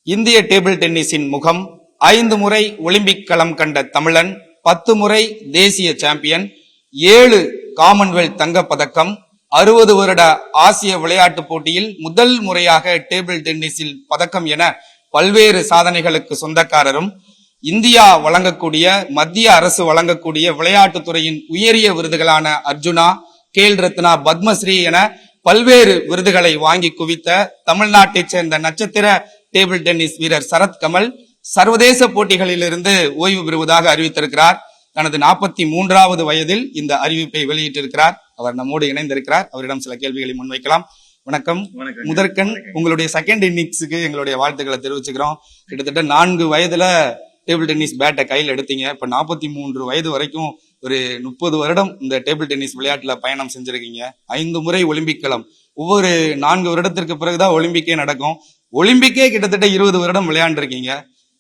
இந்திய டேபிள் டென்னிஸின் முகம், 5 முறை ஒலிம்பிக் களம் கண்ட தமிழன், 10 முறை தேசிய சாம்பியன், 7 காமன்வெல்த் தங்கப் பதக்கம், 60 வருட ஆசிய விளையாட்டுப் போட்டியில் முதல் முறையாக டேபிள் டென்னிஸில் பதக்கம் என பல்வேறு சாதனைகளுக்கு சொந்தக்காரரும், இந்தியா வழங்கக்கூடிய, மத்திய அரசு வழங்கக்கூடிய விளையாட்டுத்துறையின் உயரிய விருதுகளான அர்ஜுனா, கேல் ரத்னா, பத்மஸ்ரீ என பல்வேறு விருதுகளை வாங்கி குவித்த தமிழ்நாட்டைச் சேர்ந்த நட்சத்திர டேபிள் டென்னிஸ் வீரர் சரத் கமல் சர்வதேச போட்டிகளிலிருந்து ஓய்வு பெறுவதாக அறிவித்திருக்கிறார். தனது 43வது வயதில் இந்த அறிவிப்பை வெளியிட்டிருக்கிறார். அவர் நம்மோடு இணைந்திருக்கிறார். அவரிடம் சில கேள்விகளை முன்வைக்கலாம். வணக்கம். முதற்கண் உங்களுடைய செகண்ட் இன்னிங்ஸுக்கு எங்களுடைய வாழ்த்துக்களை தெரிவிச்சுக்கிறோம். கிட்டத்தட்ட 4 வயதுல டேபிள் டென்னிஸ் பேட்டை கையில் எடுத்தீங்க. இப்ப 43 வயது வரைக்கும் ஒரு 30 வருடம் இந்த டேபிள் டென்னிஸ் விளையாட்டுல பயணம் செஞ்சிருக்கீங்க. 5 முறை ஒலிம்பிக் களம். ஒவ்வொரு 4 வருடத்திற்கு பிறகுதான் ஒலிம்பிக்கே நடக்கும். ஒலிம்பிக்கே கிட்டத்தட்ட 20 வருடம் விளையாண்டுருக்கீங்க.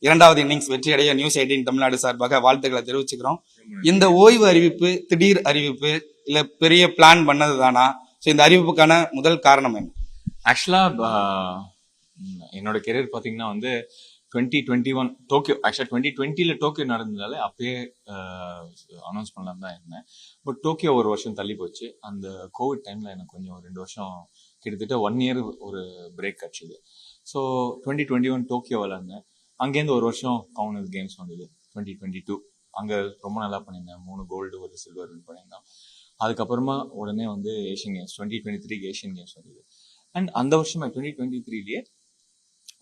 2வது இன்னிங்ஸ் வெற்றி அடைய நியூஸ் 18 தமிழ்நாடு சார்பாக வாழ்த்துக்களை தெரிவிச்சுக்கிறோம். இந்த ஓய்வு அறிவிப்பு திடீர் அறிவிப்பு இல்ல பெரிய பிளான் பண்ணது தானா? இந்த அறிவிப்புக்கான முதல் காரணம் என்ன? ஆக்சுவலா என்னோட கெரியர் பாத்தீங்கன்னா வந்து 2021 டோக்கியோ, ஆக்சுவலா 2020 டோக்கியோ நடந்ததால அப்பயே அனௌன்ஸ் பண்ணலாம் தான் இருந்தேன். பட் டோக்கியோ ஒரு வருஷம் தள்ளி போச்சு. அந்த கோவிட் டைம்ல எனக்கு கொஞ்சம் 2 வருஷம் கிட்டத்தட்ட 1 இயர் ஒரு பிரேக் கிடைச்சது. ஸோ 2021 டோக்கியோ விளாண்டேன். அங்கேருந்து ஒரு வருஷம் காமன்வெல்த் கேம்ஸ் வந்தது 2022. அங்கே ரொம்ப நல்லா பண்ணியிருந்தேன். 3 கோல்டு 1 சில்வர் வின் பண்ணியிருந்தேன். அதுக்கப்புறமா உடனே வந்து ஏஷியன் கேம்ஸ் 2023 ஏஷியன் கேம்ஸ் வந்தது. அண்ட் அந்த வருஷமா 2023லயே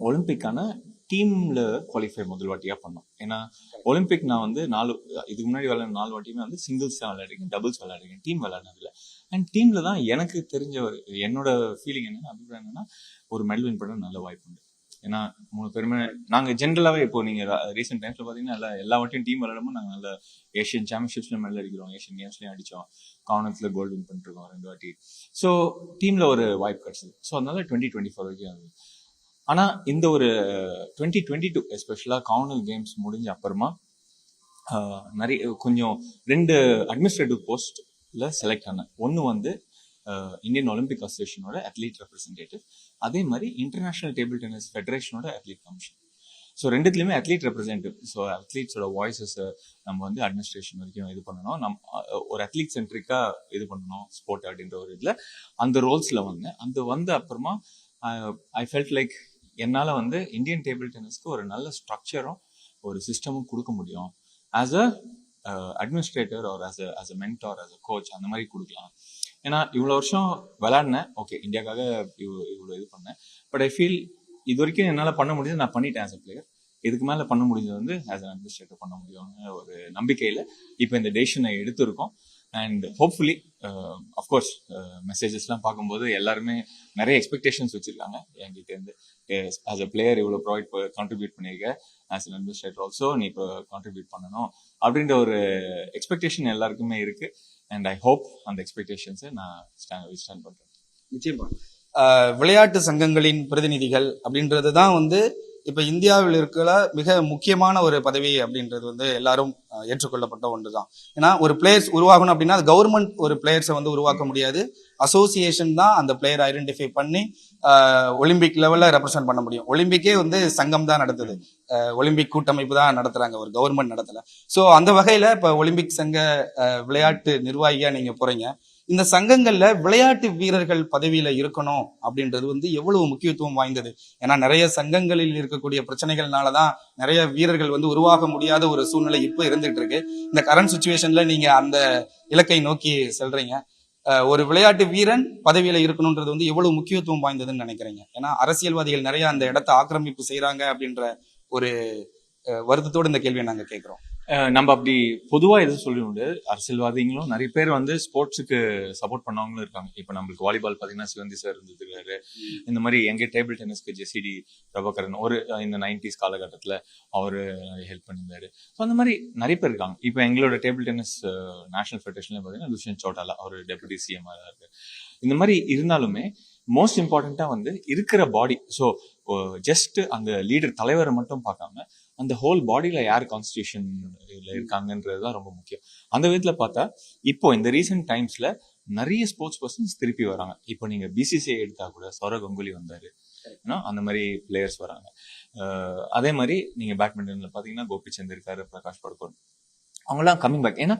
ஒலிம்பிக்கான டீம்ல குவாலிஃபை முதல் வாட்டியா பண்ணோம். ஏன்னா ஒலிம்பிக் நான் வந்து இதுக்கு முன்னாடி விளையாட 4 வாட்டியுமே வந்து சிங்கிள்ஸ் தான் விளையாடிருக்கேன், டபுள்ஸ் விளையாடிருக்கேன், டீம் விளையாடுனதில்ல. அண்ட் டீம்ல தான் எனக்கு தெரிஞ்ச என்னோட ஃபீலிங் என்னன்னா, அபிப்பிராயம் என்னன்னா, ஒரு மெடல் வின் பண்ண நல்ல வாய்ப்பு உண்டு. ஏன்னா 3 பேருமே நாங்கள் ஜென்ரலாகவே இப்போ நீங்கள் ரீசெண்ட் டைம்ஸ்ல பார்த்தீங்கன்னா எல்லா வாட்டியும் டீம் விளையாடும்போது நாங்கள் நல்ல ஏஷியன் சாம்பியன்ஷிப்ஸ்ல மெடல் அடிக்கிறோம், ஏஷியன் கேம்ஸ்லயும் அடித்தோம், காமன்வெல்த்ல கோல்டு வின் பண்ணிருக்கோம் 2 வாட்டி. ஸோ டீம்ல ஒரு வாய்ப்பு கிடைச்சது. ஸோ அதனால 2024 வரைக்கும் ஆகுது. ஆனா இந்த ஒரு 2022 எஸ்பெஷலா காமன்வெல்த் கேம்ஸ் முடிஞ்ச அப்புறமா நிறைய கொஞ்சம் 2 அட்மினிஸ்ட்ரேட்டிவ் போஸ்ட்ல செலக்ட் ஆனேன். ஒன்று வந்து இந்தியன் ஒலிம்பிக் அசோசியேஷனோட அத்லீட் ரெப்ரஸன்டேட்டிவ், அதே மாதிரி இன்டர்நேஷனல் டேபிள் டென்னிஸ் ஃபெடரேஷனோட அத்லீட் கமிஷன். ஸோ 2த்துலையுமே அத்லீட் ரெப்ரஸன்டேட்டிவ். ஸோ அத்லீட்ஸோட வாய்ஸஸ் நம்ம வந்து அட்மினிஸ்ட்ரேஷன் வரைக்கும் இது பண்ணணும், ஒரு அத்லீட் சென்ட்ரிக்கா இது பண்ணணும் ஸ்போர்ட் அப்படின்ற ஒரு இதில் அந்த ரோல்ஸ்ல வந்தேன். அந்த வந்த அப்புறமா ஐ ஃபெல்ட் லைக் என்னால் வந்து இந்தியன் டேபிள் டென்னிஸ்க்கு ஒரு நல்ல ஸ்ட்ரக்சரும் ஒரு சிஸ்டமும் கொடுக்க முடியும். As a administrator or as a mentor, as a coach, அந்த மாதிரி கொடுக்கலாம். ஏன்னா இவ்வளோ வருஷம் விளையாடினேன், ஓகே இந்தியாவுக்காக இவ்வளோ இது பண்ணேன். பட் ஐ ஃபீல் இது வரைக்கும் என்னால் பண்ண முடியுது, நான் பண்ணிட்டேன் ஆஸ் அ பிளேயர். இதுக்கு மேலே பண்ண முடிஞ்சது வந்து ஆஸ் அன் அட்மினிஸ்ட்ரேட்டர் பண்ண முடியும்னு ஒரு நம்பிக்கையில் இப்போ இந்த டெசிஷனை எடுத்திருக்கோம். அண்ட் ஹோப்ஃபுல்லி அஃப்கோர்ஸ் மெசேஜஸ்லாம் பார்க்கும்போது எல்லாருமே நிறைய எக்ஸ்பெக்டேஷன்ஸ் வச்சுருக்காங்க என்கிட்ட இருந்து. ஆஸ் அ பிளேயர் இவ்வளோ கான்ட்ரிபியூட் பண்ணியிருக்க, ஆஸ் அன் அட்மினிஸ்ட்ரேட்டர் ஆல்சோ நீ இப்போ கான்ட்ரிபியூட் பண்ணணும் அப்படின்ற ஒரு எக்ஸ்பெக்டேஷன் எல்லாருக்குமே இருக்கு. அண்ட் ஐ ஹோப் அந்த எக்ஸ்பெக்டேஷன்ஸை நான் ஸ்டாண்ட் பண்ணுறேன். நிச்சயமா விளையாட்டு சங்கங்களின் பிரதிநிதிகள் அப்படின்றது தான் வந்து இப்ப இந்தியாவில் இருக்கிற மிக முக்கியமான ஒரு பதவி அப்படின்றது வந்து எல்லாரும் ஏற்றுக்கொள்ளப்பட்ட ஒன்றுதான். ஏன்னா ஒரு பிளேயர்ஸ் உருவாகணும் அப்படின்னா அது கவர்மெண்ட் ஒரு பிளேயர்ஸை வந்து உருவாக்க முடியாது. அசோசியேஷன் தான் அந்த பிளேயர் ஐடென்டிஃபை பண்ணி ஒலிம்பிக் லெவல்ல ரெப்ரசென்ட் பண்ண முடியும். ஒலிம்பிக்கே வந்து சங்கம் தான் நடத்துது, ஒலிம்பிக் கூட்டமைப்பு தான் நடத்துறாங்க, ஒரு கவர்மெண்ட் நடத்தல. ஸோ அந்த வகையில இப்ப ஒலிம்பிக் சங்க விளையாட்டு நிர்வாகியா நீங்க போறீங்க. இந்த சங்கங்கள்ல விளையாட்டு வீரர்கள் பதவியில இருக்கணும் அப்படின்றது வந்து எவ்வளவு முக்கியத்துவம் வாய்ந்தது? ஏன்னா நிறைய சங்கங்களில் இருக்கக்கூடிய பிரச்சனைகள்னாலதான் நிறைய வீரர்கள் வந்து உருவாக முடியாத ஒரு சூழ்நிலை இப்ப இருந்துட்டு இருக்கு. இந்த கரண்ட் சுச்சுவேஷன்ல நீங்க அந்த இலக்கை நோக்கி செல்றீங்க. ஒரு விளையாட்டு வீரன் பதவியில இருக்கணும்ன்றது வந்து எவ்வளவு முக்கியத்துவம் வாய்ந்ததுன்னு நினைக்கிறீங்க? ஏன்னா அரசியல்வாதிகள் நிறைய அந்த இடத்தை ஆக்கிரமிப்பு செய்யறாங்க அப்படின்ற ஒரு வருத்தத்தோடு இந்த கேள்வியை நாங்க கேட்கிறோம். நம்ம அப்படி பொதுவா எதுவும் சொல்ல முடியாது. அரசியல்வாதிகளும் நிறைய பேர் வந்து ஸ்போர்ட்ஸுக்கு சப்போர்ட் பண்ணவங்களும் இருக்காங்க. இப்போ நம்மளுக்கு வாலிபால் பார்த்தீங்கன்னா சிவந்தி சார் இருந்திருக்காரு. இந்த மாதிரி எங்க டேபிள் டென்னிஸ்க்கு ஜெசிடி பிரபாகரன் ஒரு இந்த 90s காலகட்டத்தில் அவரு ஹெல்ப் பண்ணியிருந்தாரு. ஸோ அந்த மாதிரி நிறைய பேர் இருக்காங்க. இப்போ எங்களோட டேபிள் டென்னிஸ் நேஷனல் ஃபெடரேஷன்ல பார்த்தீங்கன்னா துஷ்யந்த் சௌட்டாலா அவர் டெபுட்டி சிஎம் இருக்கு. இந்த மாதிரி இருந்தாலுமே மோஸ்ட் இம்பார்ட்டண்டா வந்து இருக்கிற பாடி. ஸோ ஜஸ்ட் அந்த லீடர் தலைவரை மட்டும் பார்க்காம அந்த ஹோல் பாடியில யார் கான்ஸ்டியூஷன்ல இருக்காங்கன்றதுதான் ரொம்ப முக்கியம். அந்த விதத்துல பார்த்தா இப்போ இந்த ரீசெண்ட் டைம்ஸ்ல நிறைய ஸ்போர்ட்ஸ் பர்சன்ஸ் திருப்பி வராங்க. இப்போ நீங்க பிசிசிஐ எடுத்தா கூட சௌரவ் கங்குலி வந்தாரு, அந்த மாதிரி பிளேயர்ஸ் வராங்க. அதே மாதிரி நீங்க பேட்மிண்டன்ல பாத்தீங்கன்னா கோபிச்சந்த் இருக்காரு, பிரகாஷ் படுகோன், அவங்கலாம் கம்மிங் பேக். ஏன்னா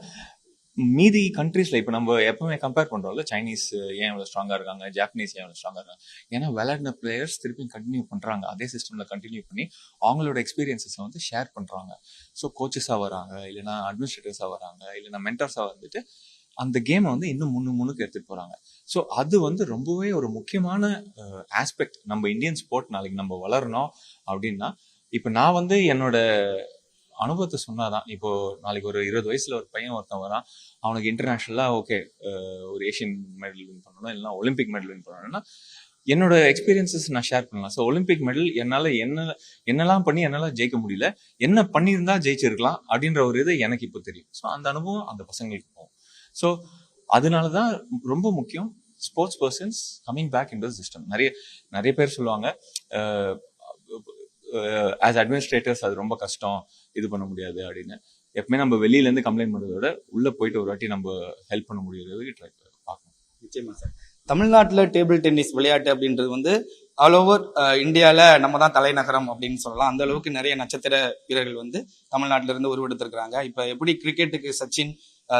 மீதி கண்ட்ரீஸ்ல இப்போ நம்ம எப்பவுமே கம்பேர் பண்றோம்ல, சைனீஸ் ஏன் இவ்வளவு ஸ்ட்ராங்கா இருக்காங்க, ஜாப்பனீஸ் ஏன் இவ்வளவு ஸ்ட்ராங்கா இருக்காங்க, ஏன்னா விளையாடின பிளேயர்ஸ் திருப்பி கண்டினியூ பண்றாங்க, அதே சிஸ்டம்ல கண்டினியூ பண்ணி அவங்களோட எக்ஸ்பீரியன்ஸஸ் வந்து ஷேர் பண்றாங்க. ஸோ கோச்சஸா வராங்க, இல்லைன்னா அட்மினிஸ்ட்ரேட்டர்ஸா வராங்க, இல்லைன்னா மென்டர்ஸா வந்துட்டு அந்த கேமை வந்து இன்னும் முன்னுக்கு எடுத்துட்டு போறாங்க. ஸோ அது வந்து ரொம்பவே ஒரு முக்கியமான ஆஸ்பெக்ட். நம்ம இந்தியன் ஸ்போர்ட் நாளைக்கு நம்ம வளரணும் அப்படின்னா, இப்போ நான் வந்து என்னோட அனுபவத்தை சொன்னாதான். இப்போ நாளைக்கு ஒரு 20 வயசுல ஒரு பையன் ஒருத்தன் வரான், அவனுக்கு இன்டர்நேஷனலா ஓகே ஒரு ஏஷியன் மெடல் வின் பண்ணணும், இல்லைன்னா ஒலிம்பிக் மெடல் வின் பண்ணணும்னா என்னோட எக்ஸ்பீரியன்சஸ் நான் ஷேர் பண்ணலாம். ஸோ ஒலிம்பிக் மெடல் என்னால என்னெல்லாம் பண்ணி என்னால ஜெயிக்க முடியல, என்ன பண்ணியிருந்தா ஜெயிச்சிருக்கலாம் அப்படின்ற ஒரு இது எனக்கு இப்போ தெரியும். ஸோ அந்த அனுபவம் அந்த பசங்களுக்கு போகும். ஸோ அதனாலதான் ரொம்ப முக்கியம் sports persons coming back in the system. நிறைய பேர் சொல்லுவாங்க ஆஸ் அட்மினிஸ்ட்ரேட்டர்ஸ் அது ரொம்ப கஷ்டம், இது பண்ண முடியாது அப்படின்னு. எப்பவுமே நம்ம வெளியில இருந்து கம்ப்ளைண்ட் பண்றதை விட உள்ள போயிட்டு ஒரு வாட்டி நம்ம ஹெல்ப் பண்ண முடியறதுக்கு ட்ரை பார்க்கணும். நிச்சயமா சார். தமிழ்நாட்டில் டேபிள் டென்னிஸ் விளையாட்டு அப்படின்றது வந்து ஆல் ஓவர் இந்தியாவில் நம்ம தான் தலைநகரம் அப்படின்னு சொல்லலாம். அந்த அளவுக்கு நிறைய நட்சத்திர வீரர்கள் வந்து தமிழ்நாட்டில இருந்து உருவெடுத்திருக்கிறாங்க. இப்போ எப்படி கிரிக்கெட்டுக்கு சச்சின்,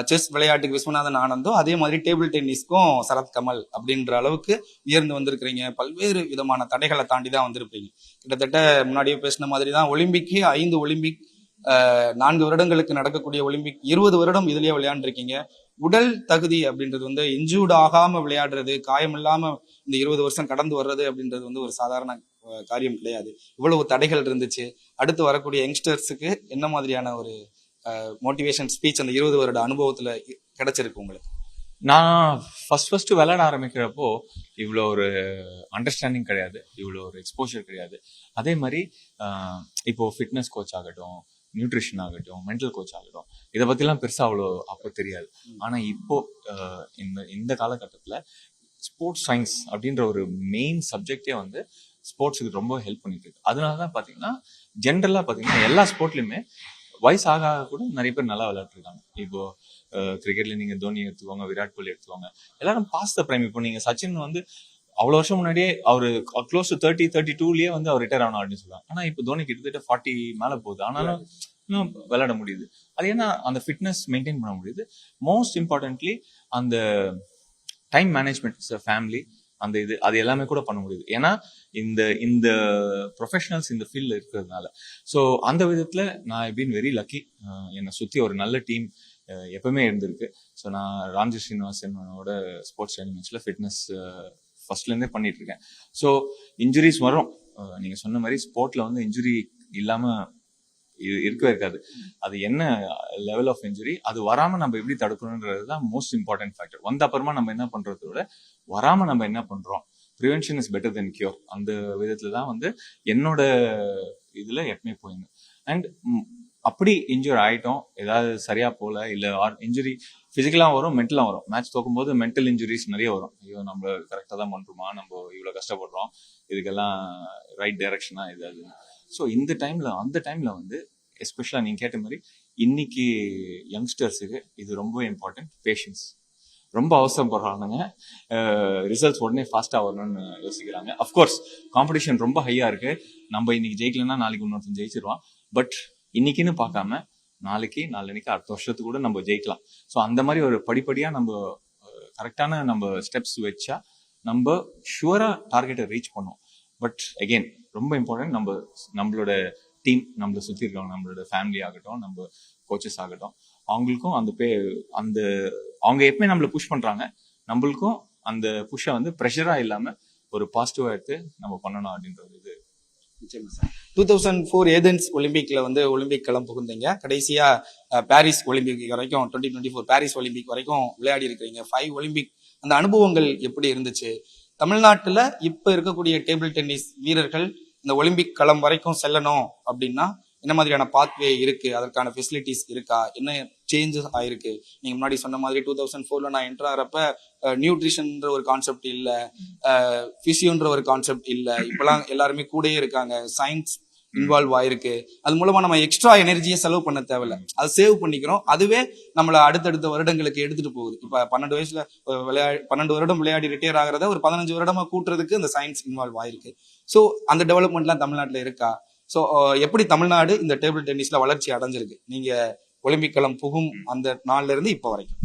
செஸ் விளையாட்டுக்கு விஸ்வநாதன் ஆனந்தோ, அதே மாதிரி டேபிள் டென்னிஸ்க்கும் சரத் கமல் அப்படின்ற அளவுக்கு உயர்ந்து வந்திருக்கிறீங்க. பல்வேறு விதமான தடைகளை தாண்டி தான் வந்திருப்பீங்க. கிட்டத்தட்ட முன்னாடியே பேசின மாதிரி தான் ஒலிம்பிக்கு 5 ஒலிம்பிக், 4 வருடங்களுக்கு நடக்கக்கூடிய ஒலிம்பிக், 20 வருடம் இதுலயே விளையாண்டுருக்கீங்க. உடல் தகுதி அப்படின்றது வந்து இன்ஜூர்ட் ஆகாம விளையாடுறது, காயம் இல்லாம இந்த 20 வருஷம் கடந்து வர்றது அப்படின்றது வந்து ஒரு சாதாரண காரியம் கிடையாது. இவ்வளவு தடைகள் இருந்துச்சு. அடுத்து வரக்கூடிய யங்ஸ்டர்ஸுக்கு என்ன மாதிரியான ஒரு மோட்டிவேஷன் ஸ்பீச் அந்த 20 வருட அனுபவத்துல கிடைச்சிருக்கு உங்களுக்கு? நான் ஃபர்ஸ்ட் விளையாட ஆரம்பிக்கிறப்போ இவ்வளோ ஒரு அண்டர்ஸ்டாண்டிங் கிடையாது, இவ்வளோ ஒரு எக்ஸ்போஷர் கிடையாது. அதே மாதிரி இப்போ ஃபிட்னஸ் கோச் ஆகட்டும், நியூட்ரிஷன் ஆகட்டும், மென்டல் கோச் ஆகட்டும், இதை பற்றிலாம் பெருசாக அவ்வளோ அப்போ தெரியாது. ஆனால் இப்போ இந்த காலகட்டத்தில் ஸ்போர்ட்ஸ் சயின்ஸ் அப்படின்ற ஒரு மெயின் சப்ஜெக்டே வந்து ஸ்போர்ட்ஸுக்கு ரொம்ப ஹெல்ப் பண்ணிட்டு இருக்கு. அதனால தான் பார்த்தீங்கன்னா ஜென்ரலாக பார்த்தீங்கன்னா எல்லா ஸ்போர்ட்லையுமே வயசு ஆக கூட நிறைய பேர் நல்லா விளையாட்டுருக்காங்க. இப்போ கிரிக்கெட்ல நீங்க தோனி எடுத்துக்கோங்க, விராட் கோலி எடுத்துக்கோங்க, எல்லாரும் பாஸ் த பிரைம். இப்போ நீங்க சச்சின் வந்து அவ்வளோ வருஷம் முன்னாடியே அவரு க்ளோஸ் டு 32லயே வந்து அவர் ரிட்டையர் ஆகணும் அப்படின்னு சொல்லுவாங்க. ஆனா இப்போ தோனி கிட்டத்தட்ட 40 மேல போகுது, ஆனாலும் இன்னும் விளையாட முடியுது. அது ஏன்னா அந்த ஃபிட்னஸ் மெயின்டைன் பண்ண முடியுது. மோஸ்ட் இம்பார்ட்டன்ட்லி அந்த டைம் மேனேஜ்மெண்ட், ஃபேமிலி, அந்த இது அது எல்லாமே கூட பண்ண முடியுது. ஏன்னா இந்த ப்ரொஃபஷனல்ஸ் இந்த ஃபீல்ட்ல இருக்கிறதுனால. ஸோ அந்த விதத்துல நான் ஐ பீன் வெரி லக்கி. என்னை சுத்தி ஒரு நல்ல டீம் எப்பவுமே இருந்திருக்கு. ஸோ நான் ராம்ஜி ஸ்ரீனிவாசனோட ஸ்போர்ட்ஸ் ட்ரைனிங்ஸ்ல ஃபிட்னஸ் ஃபர்ஸ்ட்லேருந்தே பண்ணிட்டு இருக்கேன். ஸோ இன்ஜுரிஸ் வரும். நீங்க சொன்ன மாதிரி ஸ்போர்ட்ல வந்து இன்ஜுரி இல்லாம இருக்கவே இருக்காது. அது என்ன லெவல் ஆஃப் இன்ஜுரி, அது வராம நம்ம எப்படி தடுக்கணும்ன்றது தான் மோஸ்ட் இம்பார்ட்டன்ட் ஃபேக்டர். வந்த அப்புறமா நம்ம என்ன பண்றதை விட வராம நம்ம என்ன பண்றோம், prevention is better then cure. அந்த விதத்துல தான் வந்து என்னோட இதுல எப்பவுமே போயிங்க. அண்ட் அப்படி இன்ஜூர் ஆயிட்டோம், ஏதாவது சரியா போல, இல்ல இன்ஜுரி பிசிக்கலா வரும், மென்டலா வரும். மேட்ச் தோக்கும்போது மென்டல் இன்ஜுரிஸ் நிறைய வரும். ஐயோ நம்ம கரெக்டா தான் பண்றோமா, நம்ம இவ்வளவு கஷ்டப்படுறோம், இதுக்கெல்லாம் ரைட் டைரக்ஷனா இது அது. ஸோ அந்த டைம்ல வந்து எஸ்பெஷலா நீங்க கேட்ட மாதிரி இன்னைக்கு யங்ஸ்டர்ஸுக்கு இது ரொம்ப இம்பார்ட்டன்ட். பேஷன்ஸ் ரொம்ப அவசரப்படுறாங்க. ரிசல்ட்ஸ் உடனே ஃபாஸ்டா வரணும்னு யோசிக்கிறாங்க. அஃப்கோர்ஸ் காம்படிஷன் ரொம்ப ஹையா இருக்கு. நம்ம இன்னைக்கு ஜெயிக்கலன்னா நாளைக்கு இன்னொருத்தன் ஜெயிச்சிருவான். பட் இன்னைக்குன்னு பார்க்காம நாளைக்கு நாளன்னைக்கு அடுத்த வருஷத்துக்கு கூட நம்ம ஜெயிக்கலாம். ஸோ அந்த மாதிரி ஒரு படிப்படியா நம்ம கரெக்டான நம்ம ஸ்டெப்ஸ் வச்சா நம்ம ஷுவரா டார்கெட்டை ரீச் பண்ணோம். பட் அகெயின் ரொம்ப இம்பார்ட்டன்ட் நம்மளோட டீம், நம்மளை சுற்றி இருக்கவங்க, நம்மளோட ஃபேமிலி ஆகட்டும், நம்ம கோச்சஸ் ஆகட்டும், அவங்களுக்கும் அந்த அவங்க எப்பவுமே நம்மளை புஷ் பண்றாங்க. நம்மளுக்கும் அந்த புஷ்ஷை வந்து ப்ரெஷரா இல்லாம ஒரு பாசிட்டிவா எடுத்து நம்ம பண்ணணும் அப்படின்றது இது. 2004 ஏதென்ஸ் ஒலிம்பிக்ல வந்து ஒலிம்பிக் களம் புகுந்தீங்க. கடைசியா பாரிஸ் ஒலிம்பிக் வரைக்கும் 2024 பாரிஸ் ஒலிம்பிக் வரைக்கும் விளையாடி இருக்கிறீங்க. 5 ஒலிம்பிக். அந்த அனுபவங்கள் எப்படி இருந்துச்சு? தமிழ்நாட்டுல இப்ப இருக்கக்கூடிய டேபிள் டென்னிஸ் வீரர்கள் இந்த ஒலிம்பிக் களம் வரைக்கும் செல்லணும் அப்படின்னா என்ன மாதிரியான பாத்வே இருக்கு, அதற்கான ஃபெசிலிட்டிஸ் இருக்கா, என்ன சேஞ்சஸ் ஆயிருக்கு? நீங்க முன்னாடி சொன்ன மாதிரி 2004 நான் என்டர் ஆகிறப்ப நியூட்ரிஷன்ன்ற ஒரு கான்செப்ட் இல்ல, பிசியோன்ற ஒரு கான்செப்ட் இல்ல. இப்பெல்லாம் எல்லாருமே கூடயே இருக்காங்க, சயின்ஸ் இன்வால்வ் ஆயிருக்கு. அது மூலமா நம்ம எக்ஸ்ட்ரா எனர்ஜியை செலவு பண்ண தேவையில்ல, அதை சேவ் பண்ணிக்கிறோம். அதுவே நம்மள அடுத்தடுத்த வருடங்களுக்கு எடுத்துட்டு போகுது. இப்ப 12 வயசுல 12 வருடம் விளையாடி ரிட்டையர் ஆகிறத ஒரு 15 வருடமா கூட்டுறதுக்கு இந்த சயின்ஸ் இன்வால்வ் ஆயிருக்கு. ஸோ அந்த டெவலப்மெண்ட்லாம் தமிழ்நாட்டில் இருக்கா? ஸோ எப்படி தமிழ்நாடு இந்த டேபிள் டென்னிஸ்ல வளர்ச்சி அடைஞ்சிருக்கு நீங்க ஒலிம்பிக் களம் புகும் அந்த நாள்ல இருந்து இப்போ வரைக்கும்?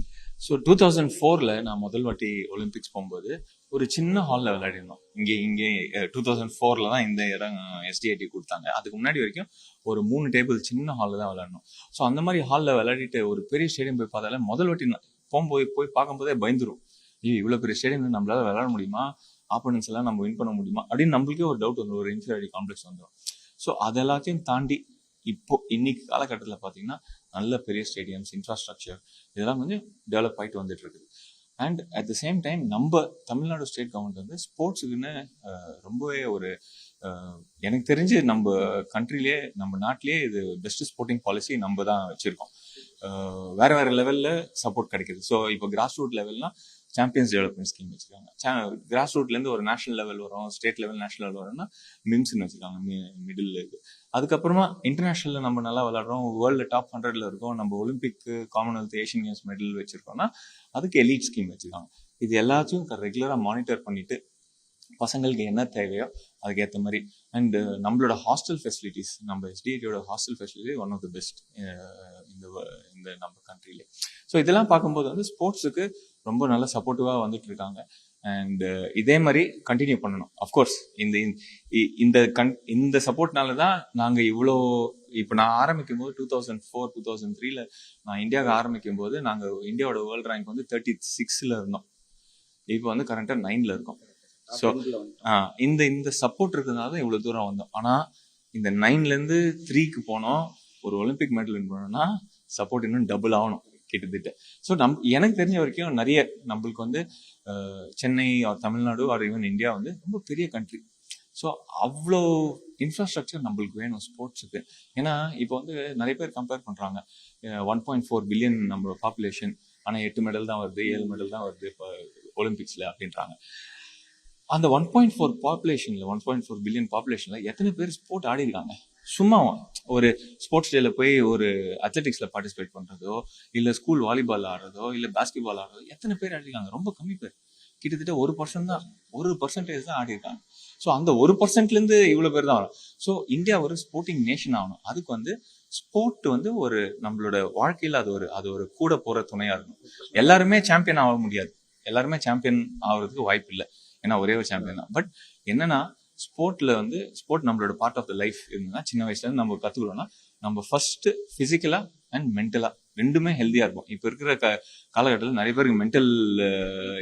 ஸோ 2004 நான் முதல் வாட்டி ஒலிம்பிக்ஸ் போகும்போது ஒரு சின்ன ஹாலில் விளையாடிருந்தோம். இங்கே 2004 தான் இந்த இடம் எஸ்டிஐடி கொடுத்தாங்க. அதுக்கு முன்னாடி வரைக்கும் ஒரு 3 டேபிள் சின்ன ஹாலில் தான் விளையாடணும். ஸோ அந்த மாதிரி ஹாலில் விளையாடிட்டு ஒரு பெரிய ஸ்டேடியம் போய் பார்த்தாலே முதல் வாட்டி போய் பார்க்கும்போதே பயந்துரும். இவ்வளோ பெரிய ஸ்டேடியம் நம்மளால விளையாட முடியுமா, ஆப்போனன்ஸ் எல்லாம் நம்ம வின் பண்ண முடியுமா அப்படின்னு நம்மளுக்கே ஒரு டவுட் வந்துடும், ஒரு இன்ஃபீரியாரிட்டி காம்ப்ளெக்ஸ் வந்துடும். ஸோ அது எல்லாத்தையும் தாண்டி இப்போ இன்னைக்கு காலகட்டத்தில் பார்த்தீங்கன்னா நல்ல பெரிய ஸ்டேடியம்ஸ், இன்ஃப்ராஸ்ட்ரக்சர் இதெல்லாம் வந்து டெவலப் ஆகிட்டு வந்துட்டு இருக்குது. And at the same time நம்ம தமிழ்நாடு ஸ்டேட் கவர்மெண்ட் வந்து ஸ்போர்ட்ஸுக்குன்னு ரொம்பவே ஒரு எனக்கு தெரிஞ்சு நம்ம கண்ட்ரிலேயே நம்ம நாட்டிலேயே இது பெஸ்ட் ஸ்போர்ட்டிங் பாலிசி நம்ம தான் வச்சுருக்கோம். வேற வேற லெவலில் சப்போர்ட் கிடைக்குது. ஸோ இப்போ கிராஸ் ரூட் லெவல்னா சாம்பியன்ஸ் டெவலப்மெண்ட் ஸ்கீம் வச்சுருக்காங்க. கிராஸ் ரூட்லேருந்து ஒரு நேஷனல் லெவல் வரும், ஸ்டேட் லெவல், நேஷனல் லெவல் வரும்னா மிம்ஸ்ன்னு வச்சுருக்காங்க மிடில் இது. அதுக்கப்புறமா இன்டர்நேஷனலில் நம்ம நல்லா விளாட்றோம், வேர்ல்டு டாப் 100ல் இருக்கோம், நம்ம Olympic, Commonwealth, Asian Games medal வச்சுருக்கோம்னா அதுக்கு எலீட் ஸ்கீம் வச்சுருக்காங்க. இது எல்லாத்தையும் ரெகுலராக மானிட்டர் பண்ணிட்டு பசங்களுக்கு என்ன தேவையோ அதுக்கேற்ற மாதிரி. அண்ட் நம்மளோட ஹாஸ்டல் ஃபெசிலிட்டிஸ், நம்ம எஸ்டிஐடியோட hostel facility one of the best இந்த நம்ம கண்ட்ரிலே. ஸோ இதெல்லாம் பார்க்கும்போது வந்து ஸ்போர்ட்ஸுக்கு ரொம்ப நல்ல சப்போர்ட்டிவாக வந்துட்டு இருக்காங்க. அண்ட் இதே மாதிரி கண்டினியூ பண்ணணும். அஃப்கோர்ஸ் இந்த சப்போர்ட்னால தான் நாங்கள் இப்போ நான் ஆரம்பிக்கும் போது 2004, 2003 நான் இந்தியாவுக்கு ஆரம்பிக்கும் போது நாங்கள் இந்தியாவோட வேர்ல்டு ரேங்க் வந்து 36ல் இருந்தோம். இப்போ வந்து கரண்டாக 9ல் இருக்கோம். ஸோ இந்த சப்போர்ட் இருக்கிறதுனால தான் இவ்வளோ தூரம் வந்தோம். ஆனால் இந்த 9லேருந்து 3க்கு போனோம், ஒரு ஒலிம்பிக் மெடல் வின் பண்ணோம்னா சப்போர்ட் இன்னும் டபுள் ஆகணும் கிட்டத்தட்ட. ஸோ எனக்கு தெரிஞ்ச வரைக்கும் நிறைய நம்மளுக்கு வந்து Chennai or Tamil Nadu or even India வந்து ரொம்ப பெரிய கண்ட்ரி. ஸோ அவ்வளோ இன்ஃப்ராஸ்ட்ரக்சர் நம்மளுக்கு வேணும் ஸ்போர்ட்ஸுக்கு. ஏன்னா இப்போ வந்து நிறைய பேர் கம்பேர் பண்ணுறாங்க, 1.4 பில்லியன் நம்மளோட பாப்புலேஷன், ஆனால் 8 மெடல் தான் வருது, 7 மெடல் தான் வருது இப்போ ஒலிம்பிக்ஸில் அப்படின்றாங்க. அந்த 1.4 பாப்புலேஷன்ல 1.4 பில்லியன் பாப்புலேஷன்ல எத்தனை பேர் ஸ்போர்ட் ஆடி இருக்காங்க? சும்மா ஒரு ஸ்போர்ட்ஸ் டேல போய் ஒரு அத்லெட்டிக்ஸ்ல பார்ட்டிசிபேட் பண்றதோ, இல்ல ஸ்கூல் வாலிபால் ஆடுறதோ, இல்ல பாஸ்கெட் பால் ஆடுறதோ எத்தனை பேர் ஆடி இருக்காங்க? ரொம்ப கம்மி பேர். கிட்டத்தட்ட 1% தான், 1% தான் ஆடி இருக்காங்க. ஸோ அந்த 1%லேருந்து இவ்வளோ பேர் தான் வரும். ஸோ இந்தியா ஒரு ஸ்போர்ட்டிங் நேஷன் ஆகணும். அதுக்கு வந்து ஸ்போர்ட் வந்து ஒரு நம்மளோட வாழ்க்கையில் அது ஒரு கூட போற துணையா இருக்கும். எல்லாருமே சாம்பியன் ஆக முடியாது, எல்லாருமே சாம்பியன் ஆகுறதுக்கு வாய்ப்பு இல்லை, ஏன்னா ஒரே ஒரு சாம்பியன் தான். பட் என்னன்னா ஸ்போர்ட் நம்மளோட பார்ட் ஆஃப் த லைஃப் இருந்ததுன்னா, சின்ன வயசுல இருந்து நம்ம கத்துக்கிறோம்னா நம்ம ஃபர்ஸ்ட் பிசிக்கலா அண்ட் மென்டலா ரெண்டுமே ஹெல்த்தியா இருக்கும். இப்போ இருக்கிற காலகட்டத்தில் நிறைய பேருக்கு மென்டல்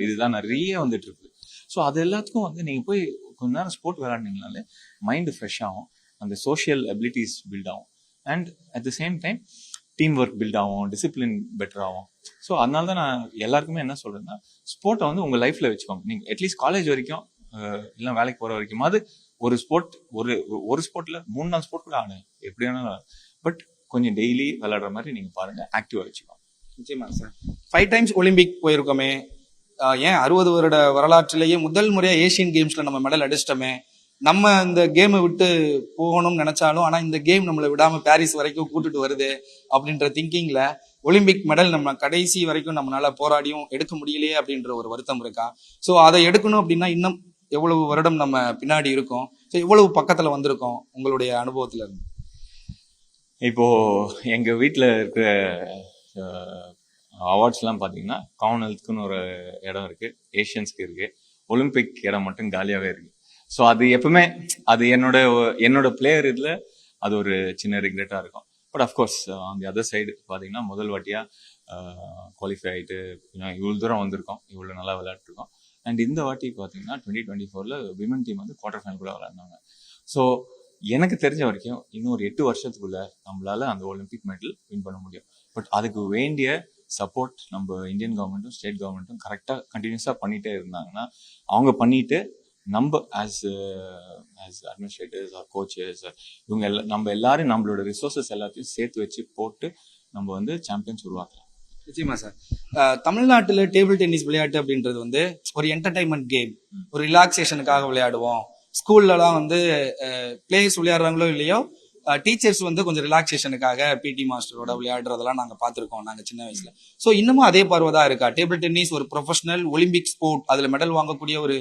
இதுதான் நிறைய வந்துட்டு இருக்கு. ஸோ அது எல்லாத்துக்கும் வந்து நீங்க போய் கொஞ்ச நேரம் ஸ்போர்ட் விளையாடினீங்கனாலே மைண்ட் ஃப்ரெஷ் ஆகும், அந்த சோஷியல் அபிலிட்டிஸ் பில்ட் ஆகும், and at the same time team work build ஆகும், டிசிப்ளின் பெட்டர் ஆகும். ஸோ அதனால தான் நான் எல்லாருக்குமே என்ன சொல்றேன்னா, ஸ்போர்ட்டை வந்து உங்க லைஃப்ல வச்சுக்கோங்க. நீங்க அட்லீஸ்ட் காலேஜ் வரைக்கும் இல்லை வேலைக்கு போற வரைக்கும் அது ஒரு ஸ்போர்ட், ஒரு ஸ்போர்ட்ல 3-4 ஸ்போர்ட் கூட ஆடு, எப்படி வேணாலும். பட் கொஞ்சம் டெய்லி விளையாடுற மாதிரி நீங்க பாருங்க, ஆக்டிவா வச்சுக்கோங்க. நிச்சயமா சார். 5 டைம்ஸ் ஒலிம்பிக் போயிருக்கோமே, ஏன் 60 வருட வரலாற்றிலேயே முதல் முறையா ஏசியன் கேம்ஸ்ல நம்ம மெடல் அடிச்சிட்டோமே, நம்ம இந்த கேமை விட்டு போகணும்னு நினைச்சாலும் ஆனா இந்த கேம் நம்மளை விடாம பாரிஸ் வரைக்கும் கூட்டிட்டு வருது அப்படின்ற திங்கிங்ல ஒலிம்பிக் மெடல் நம்ம கடைசி வரைக்கும் நம்மளால போராடியும் எடுக்க முடியலையே அப்படின்ற ஒரு வருத்தம் இருக்கா? ஸோ அதை எடுக்கணும் அப்படின்னா இன்னும் எவ்வளவு வருடம் நம்ம பின்னாடி இருக்கோம், ஸோ எவ்வளவு பக்கத்துல வந்திருக்கோம் உங்களுடைய அனுபவத்துல இருந்து? இப்போ எங்க வீட்டில் இருக்கிற அவார்ட்ஸ்லாம் பார்த்தீங்கன்னா, காமன்வெல்த்துக்குன்னு ஒரு இடம் இருக்கு, ஏஷியன்ஸ்க்கு இருக்கு, ஒலிம்பிக் இடம் மட்டும் காலியாகவே இருக்கு. ஸோ அது எப்பவுமே அது என்னோட பிளேயர் இதில் அது ஒரு சின்ன ரிக்ரெட்டாக இருக்கும். பட் அஃப்கோர்ஸ் அந்த அதர் சைடு பார்த்தீங்கன்னா, முதல் வாட்டியாக குவாலிஃபை ஆகிட்டு இவ்வளோ தூரம் வந்திருக்கோம், இவ்வளோ நல்லா விளையாட்டுருக்கோம். அண்ட் இந்த வாட்டி பார்த்தீங்கன்னா 2024 விமன் டீம் வந்து குவார்டர் ஃபைனல் கூட விளையாடினாங்க. ஸோ எனக்கு தெரிஞ்ச வரைக்கும் இன்னும் ஒரு 8 வருஷத்துக்குள்ள நம்மளால அந்த ஒலிம்பிக் மெடல் வின் பண்ண முடியும். பட் அதுக்கு வேண்டிய சப்போர்ட் நம்ம இந்தியன் கவர்மெண்ட்டும் ஸ்டேட் கவர்மெண்ட்டும் கரெக்டாக கண்டினியூஸாக பண்ணிகிட்டே இருந்தாங்கன்னா, அவங்க பண்ணிட்டு நம்ம ஆஸ் அட்மினிஸ்ட்ரேட்டர்ஸ் ஆர் கோச்சஸ் இவங்க நம்ம எல்லாரும் நம்மளோட ரிசோர்ஸஸ் எல்லாத்தையும் சேர்த்து வச்சு போட்டு நம்ம வந்து சாம்பியன்ஸ் உருவாக்கலாம். நிச்சயமா சார். தமிழ்நாட்டில் டேபிள் டென்னிஸ் விளையாட்டு அப்படின்றது வந்து ஒரு என்டர்டைன்மெண்ட் கேம், ஒரு ரிலாக்ஸேஷனுக்காக விளையாடுவோம். ஸ்கூல்லலாம் வந்து பிளேயர்ஸ் விளையாடுறாங்களோ இல்லையோ, டீச்சர்ஸ் வந்து கொஞ்சம் ரிலாக்ஸேஷனுக்காக பிடி மாஸ்டரோட விளையாடுறதெல்லாம் நாங்க பார்த்திருக்கோம் நாங்க சின்ன வயசுல. சோ இன்னமும் அதே பார்வை தான் இருக்கா? டேபிள் டென்னிஸ் ஒரு ப்ரொஃபஷனல் ஒலிம்பிக் ஸ்போர்ட், அதுல மெடல் வாங்கக்கூடிய ஒரு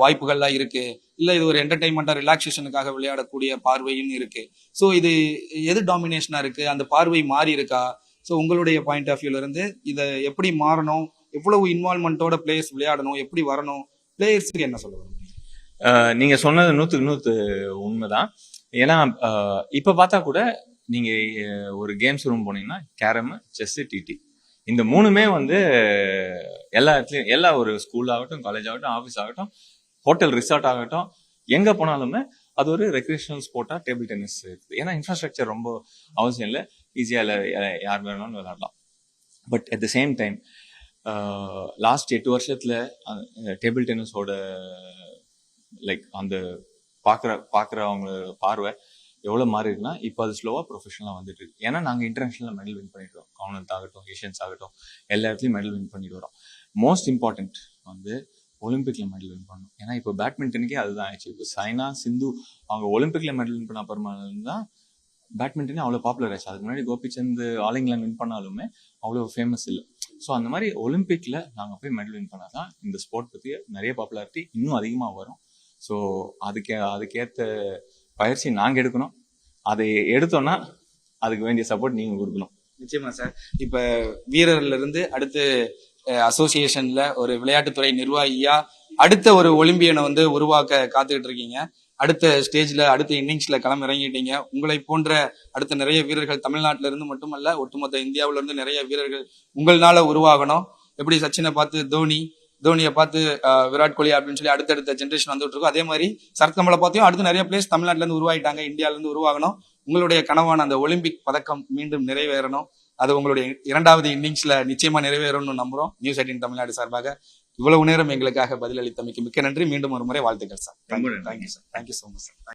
வாய்ப்புகள்லாம் இருக்கு, இல்ல இது ஒரு என்டர்டைன்மெண்டா ரிலாக்ஸேஷனுக்காக விளையாடக்கூடிய பார்வையும் இருக்கு. சோ இது எது டாமினேஷனா இருக்கு? அந்த பார்வை மாறி இருக்கா? சோ உங்களுடைய பாயிண்ட் ஆஃப் வியூல இருந்து இதை எப்படி மாறணும், எவ்வளவு இன்வால்மெண்டோட பிளேயர்ஸ் விளையாடணும், எப்படி வரணும், பிளேயர்ஸுக்கு என்ன சொல்ல வரும்? நீங்க சொன்னது 100% உண்மைதான். ஏன்னா இப்ப பார்த்தா கூட நீங்க ஒரு கேம்ஸ் ரூம் போனீங்கன்னா கேரம், செஸ், டிடி இந்த மூணுமே வந்து எல்லா இடத்துலயும், எல்லா ஒரு ஸ்கூல் ஆகட்டும், காலேஜ் ஆகட்டும், ஆஃபீஸ் ஆகட்டும், ஹோட்டல், ரிசார்ட் ஆகட்டும், எங்க போனாலுமே அது ஒரு ரெக்ரியேஷனல் ஸ்போர்ட்டா டேபிள் டென்னிஸ் இருக்குது. ஏன்னா இன்ஃப்ராஸ்ட்ரக்சர் ரொம்ப அவசியம் இல்லை, ஈஸியா யார் வேணாலும் விளையாடலாம். But at the same time last 8 வருஷத்துல டேபிள் டென்னிஸோட லைக் அந்த பாக்குறவங்க பார்வை எவ்வளவு மாறி இருக்குன்னா, இப்போ அது ஸ்லோவா ப்ரொஃபஷனலா வந்துட்டு இருக்கு. ஏன்னா நாங்க இன்டர்நேஷனல் மெடல் வின் பண்ணிட்டு வரோம். காமன்வெல்த் ஆகட்டும், ஏஷியன்ஸ் ஆகட்டும், எல்லா இடத்துலயும் மெடல் வின் பண்ணிட்டு வரோம். மோஸ்ட் இம்பார்ட்டன்ட் வந்து ஒலிம்பிக்ல மெடல் வின் பண்ணணும். ஏன்னா இப்போ பேட்மிண்டனுக்கே அதுதான் ஆயிடுச்சு. இப்போ சைனா, சிந்து அவங்க ஒலிம்பிக்ல மெடல் வின் பண்ண அப்புறமா தான் பேட்மிண்டனே அவ்வளோ பாப்புலர் ஆச்சு. அதுக்கு முன்னாடி கோபிச்சந்த் ஆல் இங்கிலாந்து வின் பண்ணாலுமே அவ்வளோ ஃபேமஸ் இல்லை. ஸோ அந்த மாதிரி ஒலிம்பிக்ல நாங்கள் போய் மெடல் வின் பண்ணாதான் இந்த ஸ்போர்ட் பற்றி நிறைய பாப்புலாரிட்டி இன்னும் அதிகமாக வரும். ஸோ அதுக்கேற்ற பயிற்சி நாங்கள் எடுக்கணும். அதை எடுத்தோம்னா அதுக்கு வேண்டிய சப்போர்ட் நீங்கள் கொடுக்கணும். நிச்சயமா சார். இப்ப வீரர்ல இருந்து அடுத்து அசோசியேஷன்ல ஒரு விளையாட்டுத்துறை நிர்வாகியா அடுத்த ஒரு ஒலிம்பியனை வந்து உருவாக்க காத்துக்கிட்டு இருக்கீங்க. அடுத்த ஸ்டேஜ்ல, அடுத்த இன்னிங்ஸ்ல களம் இறங்கிட்டீங்க. உங்களை போன்ற அடுத்த நிறைய வீரர்கள் தமிழ்நாட்டில இருந்து மட்டுமல்ல, ஒட்டுமொத்த இந்தியாவில இருந்து நிறைய வீரர்கள் உங்களால உருவாகணும். எப்படி சச்சினை பார்த்து தோனியை பார்த்து விராட் கோலி அப்படின்னு சொல்லி அடுத்தடுத்த ஜென்ரேஷன் வந்துட்டு இருக்கோம், அதே மாதிரி சரத்கமலை பார்த்தியும் அடுத்து நிறைய பிளேஸ் தமிழ்நாட்டில இருந்து உருவாயிட்டாங்க, இந்தியாவில இருந்து உருவாகணும். உங்களுடைய கனவான அந்த ஒலிம்பிக் பதக்கம் மீண்டும் நிறைவேறணும். அது உங்களுடைய 2வது இன்னிங்ஸ்ல நிச்சயமா நிறைவேறணும்னு நம்புறோம். நியூஸ் 18 தமிழ்நாடு சார்பாக இவ்வளவு நேரம் எங்களுக்காக பதிலளித்தமைக்கு மிக்க நன்றி. மீண்டும் ஒரு முறை வாழ்த்துக்கள் sir. Thank you sir. Thank you so much sir.